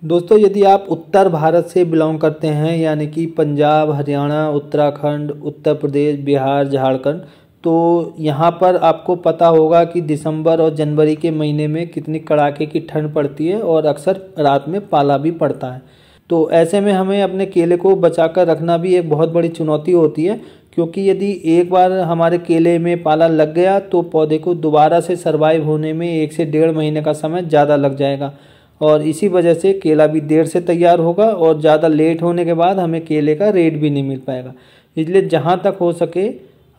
दोस्तों यदि आप उत्तर भारत से बिलोंग करते हैं यानी कि पंजाब, हरियाणा, उत्तराखंड, उत्तर प्रदेश, बिहार, झारखंड, तो यहाँ पर आपको पता होगा कि दिसंबर और जनवरी के महीने में कितनी कड़ाके की ठंड पड़ती है और अक्सर रात में पाला भी पड़ता है। तो ऐसे में हमें अपने केले को बचा कर रखना भी एक बहुत बड़ी चुनौती होती है, क्योंकि यदि एक बार हमारे केले में पाला लग गया तो पौधे को दोबारा से सर्वाइव होने में 1 से 1.5 महीने का समय ज़्यादा लग जाएगा और इसी वजह से केला भी देर से तैयार होगा और ज़्यादा लेट होने के बाद हमें केले का रेट भी नहीं मिल पाएगा। इसलिए जहाँ तक हो सके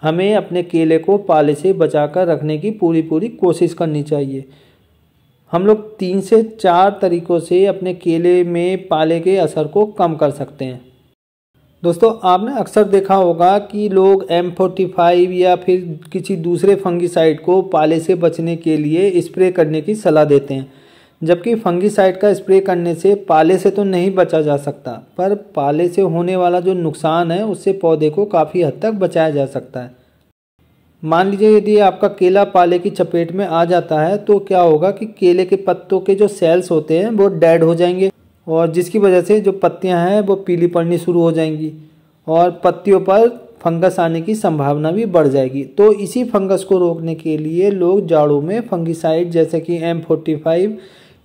हमें अपने केले को पाले से बचा कर रखने की पूरी कोशिश करनी चाहिए। हम लोग 3 से 4 तरीक़ों से अपने केले में पाले के असर को कम कर सकते हैं। दोस्तों आपने अक्सर देखा होगा कि लोग M45 या फिर किसी दूसरे फंगिसाइड को पाले से बचने के लिए स्प्रे करने की सलाह देते हैं, जबकि फंगिसाइड का स्प्रे करने से पाले से तो नहीं बचा जा सकता, पर पाले से होने वाला जो नुकसान है उससे पौधे को काफ़ी हद तक बचाया जा सकता है। मान लीजिए यदि आपका केला पाले की चपेट में आ जाता है तो क्या होगा कि केले के पत्तों के जो सेल्स होते हैं वो डेड हो जाएंगे और जिसकी वजह से जो पत्तियां हैं वो पीली पड़नी शुरू हो जाएंगी और पत्तियों पर फंगस आने की संभावना भी बढ़ जाएगी। तो इसी फंगस को रोकने के लिए लोग जाड़ों में फंगिसाइड जैसे कि M45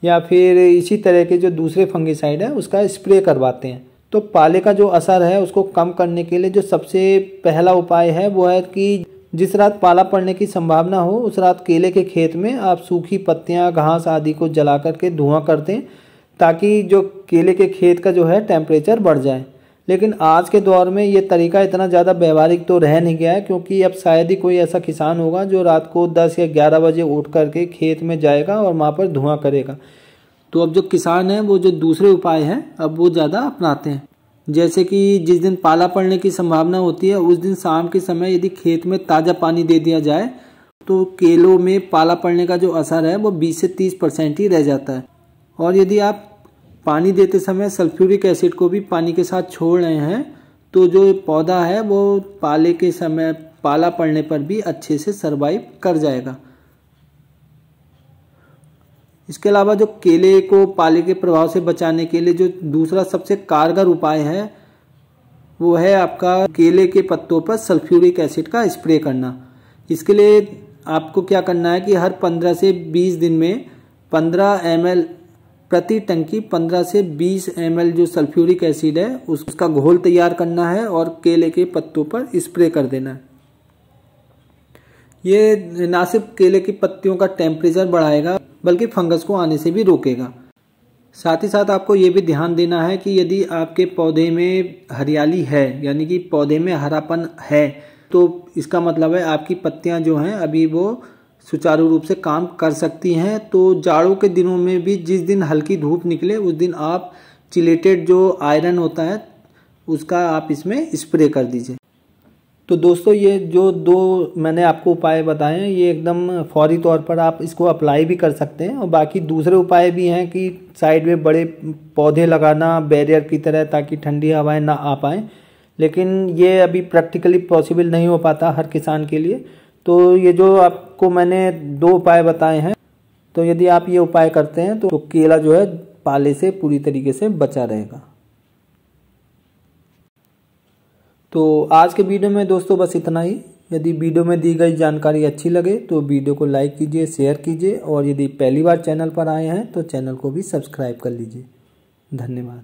या फिर इसी तरह के जो दूसरे फंगिसाइड है उसका स्प्रे करवाते हैं। तो पाले का जो असर है उसको कम करने के लिए जो सबसे पहला उपाय है वो है कि जिस रात पाला पड़ने की संभावना हो उस रात केले के खेत में आप सूखी पत्तियां, घास आदि को जला करके धुआं कर दें, ताकि जो केले के खेत का जो है टेम्परेचर बढ़ जाए। लेकिन आज के दौर में ये तरीका इतना ज़्यादा व्यवहारिक तो रह नहीं गया है, क्योंकि अब शायद ही कोई ऐसा किसान होगा जो रात को 10 या 11 बजे उठ करके खेत में जाएगा और वहाँ पर धुआं करेगा। तो अब जो किसान हैं वो जो दूसरे उपाय हैं अब वो ज़्यादा अपनाते हैं, जैसे कि जिस दिन पाला पड़ने की संभावना होती है उस दिन शाम के समय यदि खेत में ताज़ा पानी दे दिया जाए तो केलों में पाला पड़ने का जो असर है वो 20 से 30% ही रह जाता है। और यदि आप पानी देते समय सल्फ्यूरिक एसिड को भी पानी के साथ छोड़ रहे हैं तो जो पौधा है वो पाले के समय पाला पड़ने पर भी अच्छे से सर्वाइव कर जाएगा। इसके अलावा जो केले को पाले के प्रभाव से बचाने के लिए जो दूसरा सबसे कारगर उपाय है वो है आपका केले के पत्तों पर सल्फ्यूरिक एसिड का स्प्रे करना। इसके लिए आपको क्या करना है कि हर 15 से 20 दिन में 15 ml प्रति टंकी 15 से 20 ml जो सल्फ्यूरिक एसिड है उसका घोल तैयार करना है और केले के पत्तों पर स्प्रे कर देना है। ये ना सिर्फ केले की पत्तियों का टेम्परेचर बढ़ाएगा बल्कि फंगस को आने से भी रोकेगा। साथ ही साथ आपको ये भी ध्यान देना है कि यदि आपके पौधे में हरियाली है यानी कि पौधे में हरापन है तो इसका मतलब है आपकी पत्तियां जो हैं अभी वो सुचारू रूप से काम कर सकती हैं। तो जाड़ों के दिनों में भी जिस दिन हल्की धूप निकले उस दिन आप चिलेटेड जो आयरन होता है उसका आप इसमें स्प्रे कर दीजिए। तो दोस्तों ये जो 2 मैंने आपको उपाय बताए हैं ये एकदम फौरी तौर पर आप इसको अप्लाई भी कर सकते हैं और बाकी दूसरे उपाय भी हैं कि साइड में बड़े पौधे लगाना बैरियर की तरह ताकि ठंडी हवाएं ना आ पाएँ, लेकिन ये अभी प्रैक्टिकली पॉसिबल नहीं हो पाता हर किसान के लिए। तो ये जो आपको मैंने 2 उपाय बताए हैं तो यदि आप ये उपाय करते हैं तो केला जो है पाले से पूरी तरीके से बचा रहेगा। तो आज के वीडियो में दोस्तों बस इतना ही। यदि वीडियो में दी गई जानकारी अच्छी लगे तो वीडियो को लाइक कीजिए, शेयर कीजिए और यदि पहली बार चैनल पर आए हैं तो चैनल को भी सब्सक्राइब कर लीजिए। धन्यवाद।